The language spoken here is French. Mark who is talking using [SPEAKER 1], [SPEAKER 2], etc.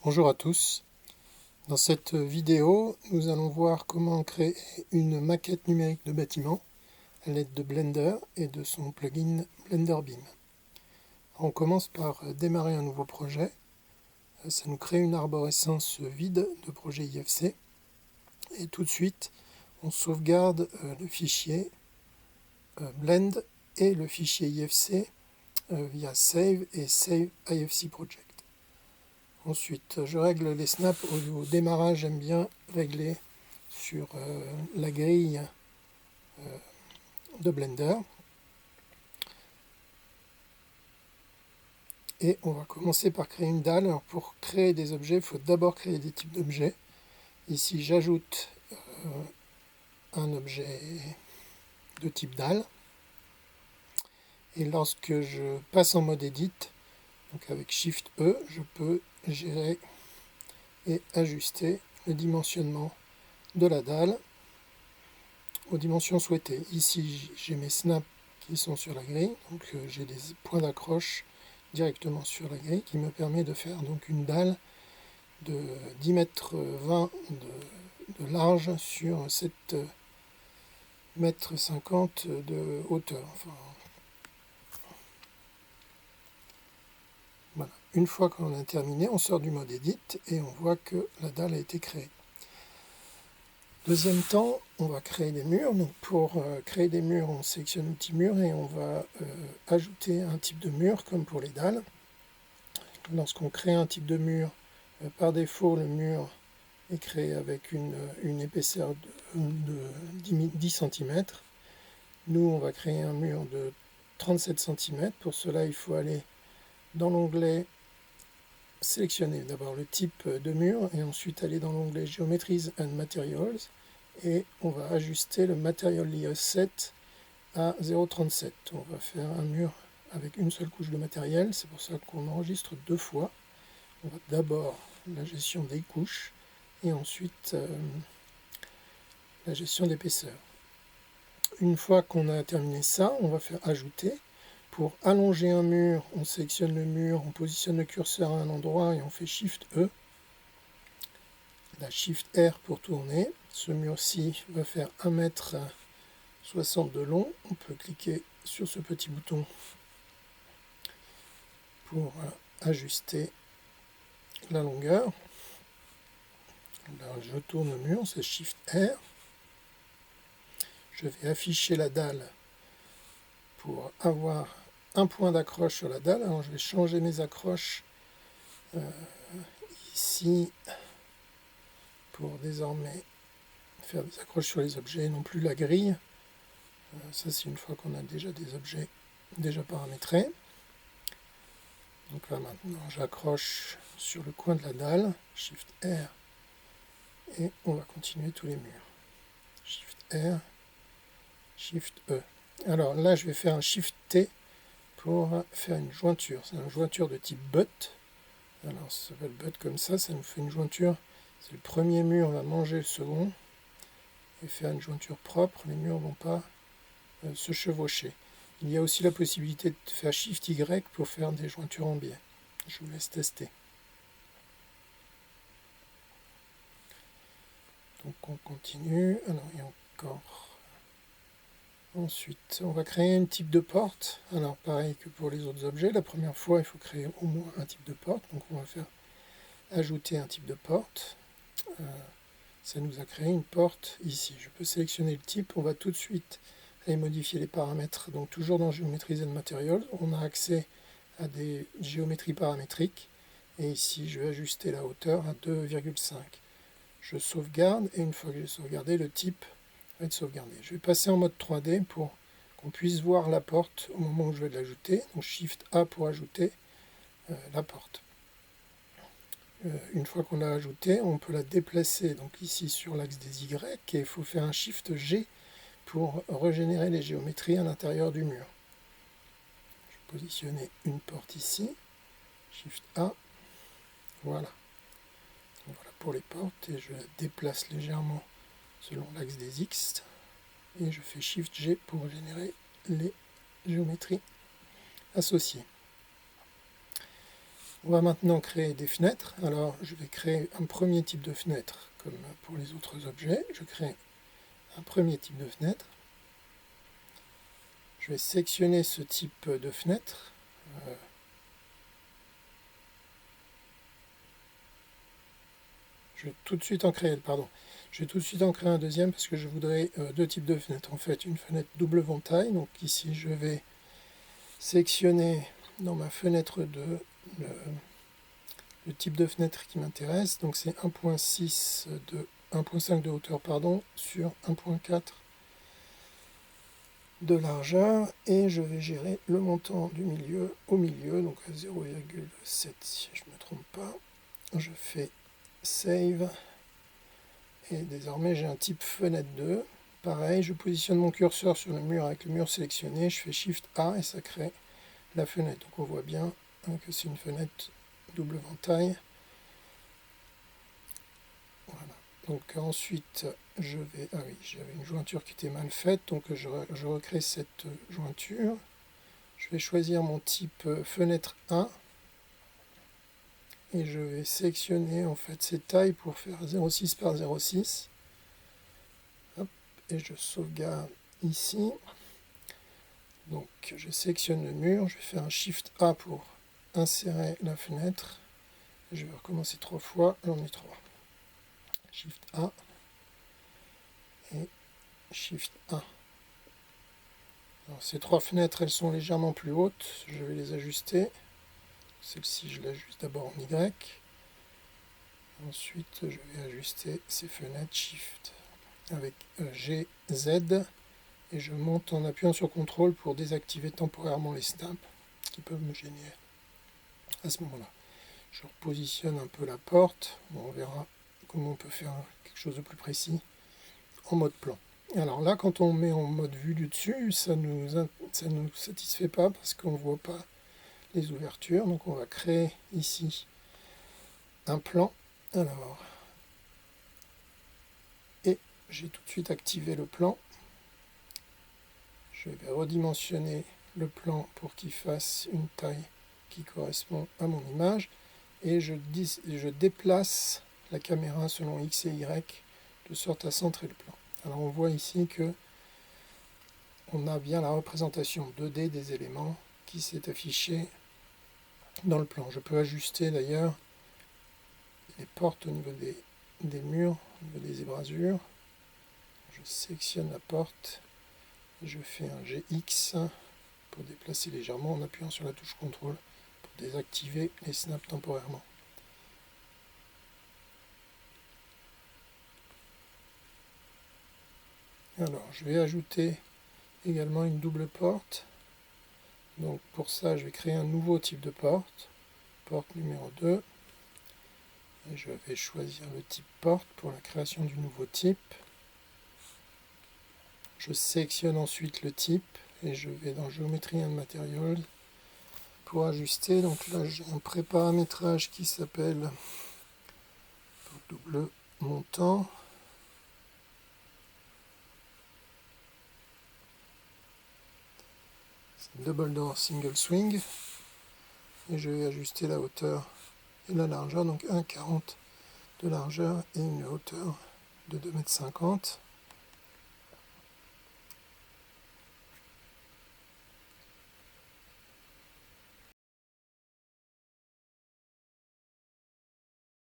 [SPEAKER 1] Bonjour à tous. Dans cette vidéo, nous allons voir comment créer une maquette numérique de bâtiment à l'aide de Blender et de son plugin Blender Beam. On commence par démarrer un nouveau projet. Ça nous crée une arborescence vide de projet IFC. Et tout de suite, on sauvegarde le fichier Blend et le fichier IFC via Save et Save IFC Project. Ensuite, je règle les snaps au démarrage. J'aime bien régler sur la grille de Blender. Et on va commencer par créer une dalle. Alors pour créer des objets, il faut d'abord créer des types d'objets. Ici, j'ajoute un objet de type dalle. Et lorsque je passe en mode Edit, donc avec Shift E, je peux gérer et ajuster le dimensionnement de la dalle aux dimensions souhaitées. Ici, j'ai mes snaps qui sont sur la grille, donc j'ai des points d'accroche directement sur la grille qui me permet de faire donc une dalle de 10 mètres 20 de large sur 7 mètres 50 de hauteur. Enfin, voilà. Une fois qu'on a terminé, on sort du mode Edit et on voit que la dalle a été créée. Deuxième temps, on va créer des murs. Donc pour créer des murs, on sélectionne l'outil mur et on va ajouter un type de mur comme pour les dalles. Lorsqu'on crée un type de mur, par défaut, le mur est créé avec une épaisseur de 10 cm. Nous, on va créer un mur de 37 cm. Pour cela, il faut aller dans l'onglet sélectionner d'abord le type de mur et ensuite aller dans l'onglet Geometries and Materials et on va ajuster le Material Layer Set à 0,37. On va faire un mur avec une seule couche de matériel, c'est pour ça qu'on enregistre deux fois. On va d'abord la gestion des couches et ensuite la gestion d'épaisseur. Une fois qu'on a terminé ça, on va faire ajouter. Pour allonger un mur, on sélectionne le mur, on positionne le curseur à un endroit et on fait Shift E. La Shift R pour tourner. Ce mur-ci va faire 1,60 m de long. On peut cliquer sur ce petit bouton pour ajuster la longueur. Là, je tourne le mur, c'est Shift R. Je vais afficher la dalle pour avoir un point d'accroche sur la dalle. Alors je vais changer mes accroches ici pour désormais faire des accroches sur les objets, non plus la grille. Ça c'est une fois qu'on a déjà des objets déjà paramétrés. Donc là maintenant j'accroche sur le coin de la dalle, Shift R, et on va continuer tous les murs. Shift R, Shift E. Alors là je vais faire un Shift T pour faire une jointure. C'est une jointure de type butt. Alors ça s'appelle butt comme ça nous fait une jointure. C'est le premier mur va manger le second et faire une jointure propre. Les murs ne vont pas se chevaucher. Il y a aussi la possibilité de faire Shift Y pour faire des jointures en biais. Je vous laisse tester. Donc on continue. Alors il y a encore. Ensuite, on va créer un type de porte. Alors pareil que pour les autres objets, la première fois il faut créer au moins un type de porte. Donc on va faire ajouter un type de porte. Ça nous a créé une porte ici. Je peux sélectionner le type. On va tout de suite aller modifier les paramètres. Donc toujours dans Geometries and Materials, on a accès à des géométries paramétriques. Et ici, je vais ajuster la hauteur à 2,5. Je sauvegarde et une fois que j'ai sauvegardé, le type va être sauvegardé. Je vais passer en mode 3D pour qu'on puisse voir la porte au moment où je vais l'ajouter. Donc Shift A pour ajouter la porte. Une fois qu'on l'a ajoutée, on peut la déplacer donc ici sur l'axe des Y et il faut faire un Shift G pour régénérer les géométries à l'intérieur du mur. Je vais positionner une porte ici, Shift A, voilà. Voilà pour les portes et je la déplace légèrement selon l'axe des X et je fais Shift G pour régénérer les géométries associées. On va maintenant créer des fenêtres. Alors je vais créer un premier type de fenêtre comme pour les autres objets. Je crée un premier type de fenêtre. Je vais sectionner ce type de fenêtre. Je vais tout de suite en créer, pardon. Je vais tout de suite en créer un deuxième parce que je voudrais deux types de fenêtres. En fait, une fenêtre double ventaille. Donc ici, je vais sectionner dans ma fenêtre 2 le type de fenêtre qui m'intéresse. Donc c'est 1.5 de hauteur sur 1.4 de largeur. Et je vais gérer le montant du milieu au milieu, donc à 0,7 si je ne me trompe pas. Je fais Save. Et désormais j'ai un type fenêtre 2. Pareil, je positionne mon curseur sur le mur avec le mur sélectionné, je fais Shift A et ça crée la fenêtre. Donc on voit bien que c'est une fenêtre double ventaille. Voilà. Donc ensuite je vais... Ah oui, j'avais une jointure qui était mal faite, donc je recrée cette jointure. Je vais choisir mon type fenêtre 1. Et je vais sélectionner en fait ces tailles pour faire 0,6 par 0,6. Et je sauvegarde ici. Donc je sélectionne le mur, je vais faire un Shift A pour insérer la fenêtre. Je vais recommencer 3 fois, j'en ai 3. Shift A et Shift A. Alors, ces 3 fenêtres, elles sont légèrement plus hautes, je vais les ajuster. Celle-ci, je l'ajuste d'abord en Y. Ensuite, je vais ajuster ces fenêtres Shift avec G, Z. Et je monte en appuyant sur CTRL pour désactiver temporairement les snaps qui peuvent me gêner à ce moment-là. Je repositionne un peu la porte. Bon, on verra comment on peut faire quelque chose de plus précis en mode plan. Alors là, quand on met en mode vue du dessus, ça nous satisfait pas parce qu'on ne voit pas les ouvertures. Donc on va créer ici un plan. Alors, et j'ai tout de suite activé le plan. Je vais redimensionner le plan pour qu'il fasse une taille qui correspond à mon image. Et je déplace la caméra selon X et Y de sorte à centrer le plan. Alors on voit ici que on a bien la représentation 2D des éléments qui s'est affichée dans le plan. Je peux ajuster d'ailleurs les portes au niveau des murs, au niveau des ébrasures. Je sélectionne la porte. Je fais un GX pour déplacer légèrement en appuyant sur la touche CTRL pour désactiver les snaps temporairement. Alors, je vais ajouter également une double porte. Donc pour ça, je vais créer un nouveau type de porte, porte numéro 2. Et je vais choisir le type porte pour la création du nouveau type. Je sélectionne ensuite le type et je vais dans Géométrie and Materials pour ajuster. Donc là, j'ai un préparamétrage qui s'appelle double montant. Double door single swing. Et je vais ajuster la hauteur et la largeur, donc 1,40 de largeur et une hauteur de 2,50 m.